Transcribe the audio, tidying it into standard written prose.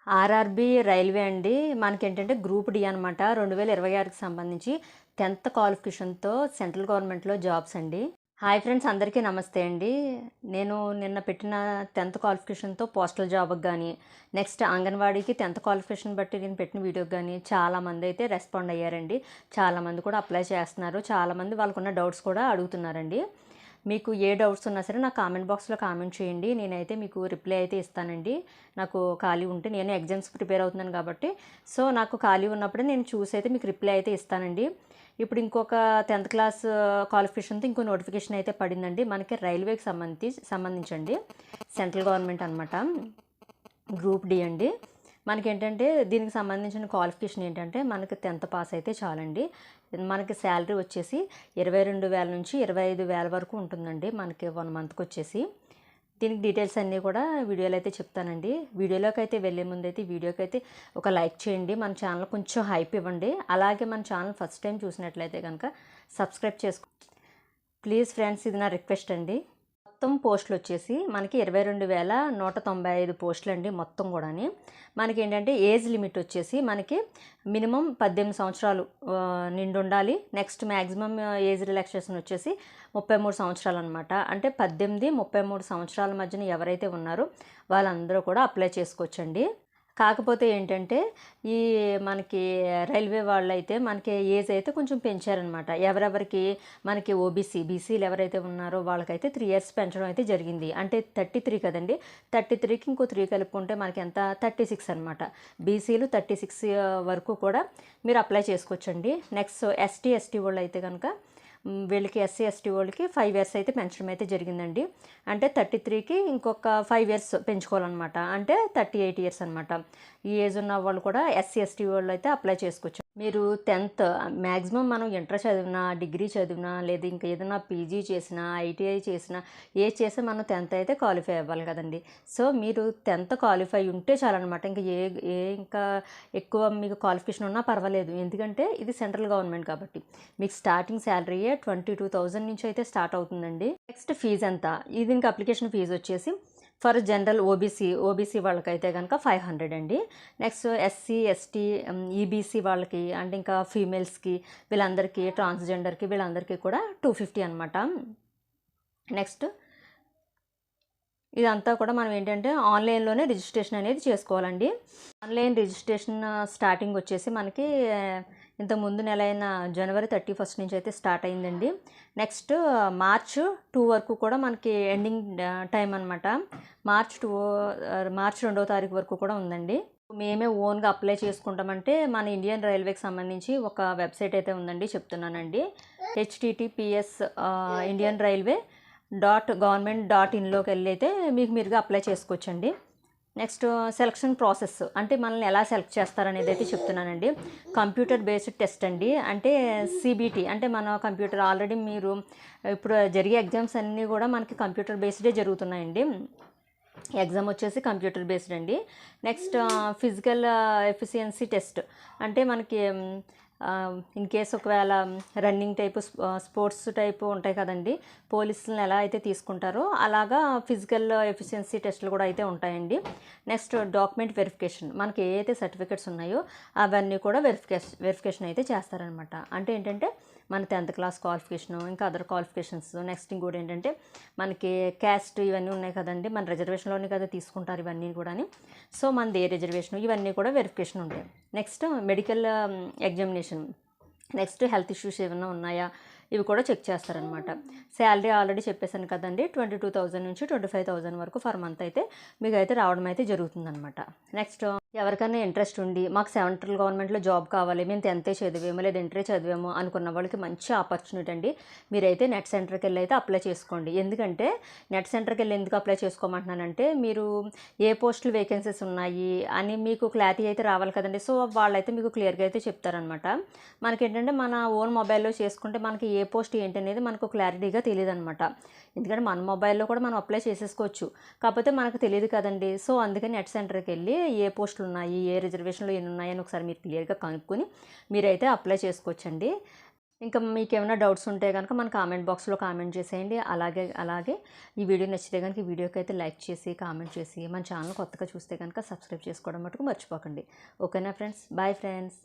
RRB railway అండి. మనకేంటంటే group D అనమాట. 2026కి సంబంధించి 10th క్వాలిఫికేషన్‌తో సెంట్రల్ గవర్నమెంట్‌లో జాబ్స్ అండి. హాయ్ ఫ్రెండ్స్, అందరికీ నమస్తే అండి. నేను నిన్న పెట్టిన 10th క్వాలిఫికేషన్‌తో పోస్టల్ జాబ్‌కి గానీ, నెక్స్ట్ అంగన్వాడీకి 10th క్వాలిఫికేషన్ బట్టి నేను పెట్టిన వీడియోకి గానీ చాలామంది అయితే రెస్పాండ్ అయ్యారండి. చాలామంది కూడా అప్లై చేస్తున్నారు. చాలామంది వాళ్ళకున్న డౌట్స్ కూడా అడుగుతున్నారండి. మీకు ఏ డౌట్స్ ఉన్నా సరే నాకు కామెంట్ బాక్స్లో కామెంట్ చేయండి. నేనైతే మీకు రిప్లై అయితే ఇస్తానండి. నాకు ఖాళీ ఉంటే, నేను ఎగ్జామ్స్ ప్రిపేర్ అవుతున్నాను కాబట్టి సో నాకు ఖాళీ ఉన్నప్పుడే నేను చూసి అయితే మీకు రిప్లై అయితే ఇస్తానండి. ఇప్పుడు ఇంకొక 10th క్లాస్ క్వాలిఫికేషన్తో ఇంకో నోటిఫికేషన్ అయితే పడిందండి. మనకి రైల్వేకి సంబంధించండి. సెంట్రల్ గవర్నమెంట్ అనమాట. గ్రూప్ డి అండి. మనకేంటంటే దీనికి సంబంధించిన క్వాలిఫికేషన్ ఏంటంటే మనకి 10th పాస్ అయితే చాలండి. మనకి శాలరీ వచ్చేసి 22,000 నుంచి 25,000 వరకు ఉంటుందండి మనకి 1 మంత్కి వచ్చేసి. దీనికి డీటెయిల్స్ అన్నీ కూడా వీడియోలో అయితే చెప్తానండి. వీడియోలోకి అయితే వెళ్ళే ముందు అయితే వీడియోకి అయితే ఒక లైక్ చేయండి. మన ఛానల్ కొంచెం హైప్ ఇవ్వండి. అలాగే మన ఛానల్ ఫస్ట్ టైం చూసినట్లయితే కనుక సబ్స్క్రైబ్ చేసుకో ప్లీజ్ ఫ్రెండ్స్, ఇది నా రిక్వెస్ట్ అండి. మొత్తం పోస్టులు వచ్చేసి మనకి 22,195 పోస్టులు అండి మొత్తం కూడాని. మనకి ఏంటంటే ఏజ్ లిమిట్ వచ్చేసి మనకి మినిమం 18 సంవత్సరాలు నిండి ఉండాలి. నెక్స్ట్ మ్యాక్సిమం ఏజ్ రిలాక్సేషన్ వచ్చేసి 33 సంవత్సరాలు అనమాట. అంటే 18, 33 సంవత్సరాల మధ్యన ఎవరైతే ఉన్నారో వాళ్ళందరూ కూడా అప్లై చేసుకోవచ్చండి. కాకపోతే ఏంటంటే ఈ మనకి రైల్వే వాళ్ళైతే మనకి ఏజ్ అయితే కొంచెం పెంచారనమాట. ఎవరెవరికి మనకి బీసీలు ఎవరైతే ఉన్నారో వాళ్ళకైతే 3 ఇయర్స్ పెంచడం అయితే జరిగింది. అంటే 33 కదండి. 33కి ఇంకో 3 కలుపుకుంటే మనకి ఎంత 36 అనమాట. బీసీలు 36 వరకు కూడా మీరు అప్లై చేసుకోవచ్చండి. నెక్స్ట్ ఎస్టీ వాళ్ళు అయితే కనుక వీళ్ళకి ఎస్సీ వాళ్ళకి 5 ఇయర్స్ అయితే పెంచడం అయితే జరిగిందండి. అంటే 33కి ఇంకొక 5 ఇయర్స్ పెంచుకోవాలన్నమాట. అంటే 38 ఇయర్స్ అనమాట. ఈ ఏజ్ ఉన్న వాళ్ళు కూడా ఎస్సీ వాళ్ళు అయితే అప్లై చేసుకోవచ్చు. మీరు 10th మ్యాక్సిమం మనం ఇంటర్ చదివినా, డిగ్రీ చదివినా, లేదా ఇంకా ఏదైనా పీజీ చేసినా, ఐటీఐ చేసినా, ఏది చేసినా మనం 10th అయితే క్వాలిఫై అవ్వాలి కదండి. సో మీరు 10th క్వాలిఫై ఉంటే చాలన్నమాట. ఇంకా ఇంకా ఎక్కువ మీకు క్వాలిఫికేషన్ ఉన్నా పర్వాలేదు. ఎందుకంటే ఇది సెంట్రల్ గవర్నమెంట్ కాబట్టి మీకు స్టార్టింగ్ శాలరీయే 22,000 నుంచి అయితే స్టార్ట్ అవుతుందండి. నెక్స్ట్ ఫీజు ఎంత? దీనికి అప్లికేషన్ ఫీజు వచ్చేసి ఫర్ జనరల్ ఓబీసీ వాళ్ళకైతే కనుక 500 అండి. నెక్స్ట్ ఎస్సీ, ఎస్టీ, ఈబీసీ వాళ్ళకి అంటే ఇంకా ఫీమేల్స్కి, వీళ్ళందరికీ, ట్రాన్స్జెండర్కి, వీళ్ళందరికీ కూడా 250 అనమాట. నెక్స్ట్ ఇదంతా కూడా మనం ఏంటంటే ఆన్లైన్లోనే రిజిస్ట్రేషన్ అనేది చేసుకోవాలండి. ఆన్లైన్ రిజిస్ట్రేషన్ స్టార్టింగ్ వచ్చేసి మనకి ఇంతకుముందు నెల అయిన జనవరి 31 నుంచి అయితే స్టార్ట్ అయిందండి. నెక్స్ట్ మార్చ్ 2 వరకు కూడా మనకి ఎండింగ్ టైం అనమాట. మార్చ్ 2వ తారీఖు వరకు కూడా ఉందండి. మేమే ఓన్గా అప్లై చేసుకుంటామంటే మన ఇండియన్ రైల్వేకి సంబంధించి ఒక వెబ్సైట్ అయితే ఉందండి, చెప్తున్నానండి. https indianrailway.government.inలోకి వెళ్ళి అయితే మీరుగా అప్లై చేసుకోవచ్చండి. నెక్స్ట్ సెలక్షన్ ప్రాసెస్ అంటే మనల్ని ఎలా సెలెక్ట్ చేస్తారనేది అయితే చెప్తున్నానండి. కంప్యూటర్ బేస్డ్ టెస్ట్ అండి. అంటే సిబిటి అంటే మన కంప్యూటర్ ఆల్రెడీ మీరు ఇప్పుడు జరిగే ఎగ్జామ్స్ అన్నీ కూడా మనకి కంప్యూటర్ బేస్డే జరుగుతున్నాయండి. ఎగ్జామ్ వచ్చేసి కంప్యూటర్ బేస్డ్ అండి. నెక్స్ట్ ఫిజికల్ ఎఫిషియన్సీ టెస్ట్ అంటే మనకి ఇన్ కేస్ ఒకవేళ రన్నింగ్ టైపు, స్పోర్ట్స్ టైపు ఉంటాయి కదండి, పోలీసులను ఎలా అయితే తీసుకుంటారో అలాగా ఫిజికల్ ఎఫిషియన్సీ టెస్టులు కూడా అయితే ఉంటాయండి. నెక్స్ట్ డాక్యుమెంట్ వెరిఫికేషన్, మనకి ఏ అయితే సర్టిఫికెట్స్ ఉన్నాయో అవన్నీ కూడా వెరిఫికేషన్ అయితే చేస్తారనమాట. అంటే ఏంటంటే మన 10th క్లాస్ క్వాలిఫికేషను, ఇంకా అదర్ క్వాలిఫికేషన్స్, నెక్స్ట్ ఇంకోటి ఏంటంటే మనకి క్యాస్ట్ ఇవన్నీ ఉన్నాయి కదండి, మన రిజర్వేషన్లోనే కదా తీసుకుంటారు ఇవన్నీ కూడా. సో మనది ఏ రిజర్వేషన్, ఇవన్నీ కూడా వెరిఫికేషన్ ఉంటాయి. Next medical examination, next health issues ఏమైనా ఉన్నాయా ఇవి కూడా చెక్ చేస్తారనమాట. శాలరీ ఆల్రెడీ చెప్పేశాను కదండి, 22,000 నుంచి 25,000 వరకు ఫర్ మంత్ అయితే మీకు అయితే రావడం అయితే జరుగుతుందనమాట. నెక్స్ట్ ఎవరికైనా ఇంట్రెస్ట్ ఉండి మాకు సెంట్రల్ గవర్నమెంట్లో జాబ్ కావాలి, మేము 10th చదివాము లేదా ఇంటరే చదివాము అనుకున్న వాళ్ళకి మంచి ఆపర్చునిటీ అండి. మీరైతే నెట్ సెంటర్కి వెళ్ళి అయితే అప్లై చేసుకోండి. ఎందుకంటే నెట్ సెంటర్కి వెళ్ళి ఎందుకు అప్లై చేసుకోమంటున్నానంటే మీరు ఏ పోస్టులు వేకెన్సీస్ ఉన్నాయి అని మీకు క్లారిటీ అయితే రావాలి కదండి. సో వాళ్ళైతే మీకు క్లియర్గా అయితే చెప్తారనమాట. మనకేంటంటే మన ఓన్ మొబైల్లో చేసుకుంటే మనకి ఏ పోస్ట్ ఏంటి అనేది మనకు క్లారిటీగా తెలియదు అనమాట. ఎందుకంటే మన మొబైల్లో కూడా మనం అప్లై చేసేసుకోవచ్చు, కాకపోతే మనకు తెలియదు కదండి. సో అందుకని నెట్ సెంటర్కి వెళ్ళి ఏ పోస్టులు ఉన్నాయి, ఏ రిజర్వేషన్లో ఎన్ని ఉన్నాయని ఒకసారి మీరు క్లియర్గా కనుక్కొని మీరైతే అప్లై చేసుకోవచ్చండి. ఇంకా మీకేమైనా డౌట్స్ ఉంటే కనుక మన కామెంట్ బాక్స్లో కామెంట్ చేసేయండి. అలాగే ఈ వీడియో నచ్చితే కనుక ఈ వీడియోకి అయితే లైక్ చేసి కామెంట్ చేసి మన ఛానల్ కొత్తగా చూస్తే కనుక సబ్స్క్రైబ్ చేసుకోవడం మటుకు మర్చిపోకండి. ఓకేనా ఫ్రెండ్స్? Bye friends.